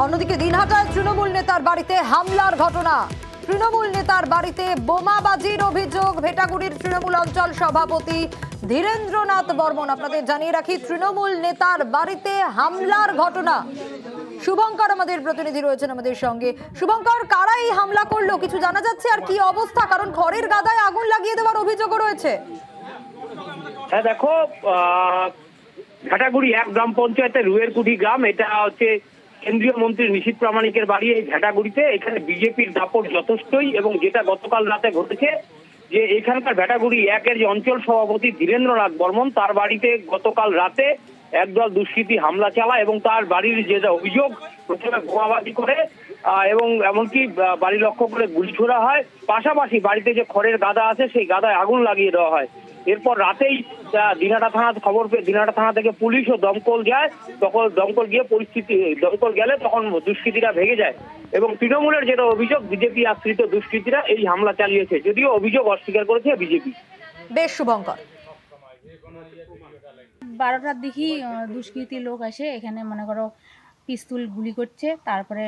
অন্যদিকে দিনহাটায় তৃণমূল নেতার বাড়িতে হামলার ঘটনা। তৃণমূল নেতার বাড়িতে বোমাবাজির অভিযোগ। ভেটাগুড়ির তৃণমূল অঞ্চল সভাপতি ধীরেন্দ্রনাথ বর্মন। আপনাদের জানিয়ে রাখি, তৃণমূল নেতার বাড়িতে হামলার ঘটনা। শুভঙ্কর আমাদের প্রতিনিধি রয়েছেন আমাদের সঙ্গে। শুভঙ্কর, কারা এই হামলা করলো কিছু জানা যাচ্ছে? আর কি অবস্থা? কারণ খড়ের গাদায় আগুন লাগিয়ে দেওয়ার অভিযোগও রয়েছে। হ্যাঁ দেখো, ঘাটাগুড়ি 1 গ্রাম পঞ্চায়েতের রুয়েরকুঠি গ্রাম। এটা হচ্ছে কেন্দ্রীয় মন্ত্রী নিশীথ প্রামাণিকের বাড়ি এই ঘাটাগুড়িতে। এখানে বিজেপির দাপট যথেষ্টই, এবং যেটা গতকাল রাতে ঘটেছে যে এখানকার ঘাটাগুড়ি 1-এর যে অঞ্চল সভাপতি ধীরেন্দ্রনাথ বর্মন, তার বাড়িতে গতকাল রাতে একদল দুষ্কৃতী হামলা চালায় এবং তার বাড়ির যেটা অভিযোগ, প্রথমে বোমাবাজি করে এবং এমনকি বাড়ি লক্ষ্য করে গুলি ছোড়া হয়। পাশাপাশি বাড়িতে যে খড়ের গাদা আছে সেই গাদায় আগুন লাগিয়ে দেওয়া হয়। এরপর রাতেই দিনহাটা থানা খবর পেয়ে দিনহাটা থানা থেকে পুলিশ ও দমকল যায়। তখন দমকল গেলে তখন দুষ্কৃতীরা ভেঙে যায় এবং তৃণমূলের যেটা অভিযোগ, বিজেপি আশ্রিত দুষ্কৃতীরা এই হামলা চালিয়েছে, যদিও অভিযোগ অস্বীকার করেছে বিজেপি। বেশ শুভঙ্কর। 12টার দিকেই দুষ্কৃতী লোক আসে এখানে, মনে করো পিস্তল গুলি করছে, তারপরে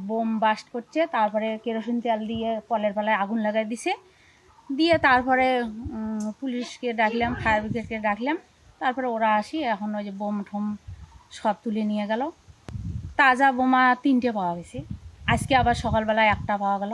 বোম বাস্ট করছে, তারপরে কেরোসিন তেল দিয়ে কলের পালায় আগুন লাগাই দিছে। দিয়ে তারপরে পুলিশকে ডাকলাম, ফায়ার ব্রিগেডকে ডাকলাম, তারপরে ওরা আসি। এখন ওই যে বোম ঠোম সব তুলে নিয়ে গেল। তাজা বোমা 3টে পাওয়া গেছে। আজকে আবার সকালবেলায় একটা পাওয়া গেল।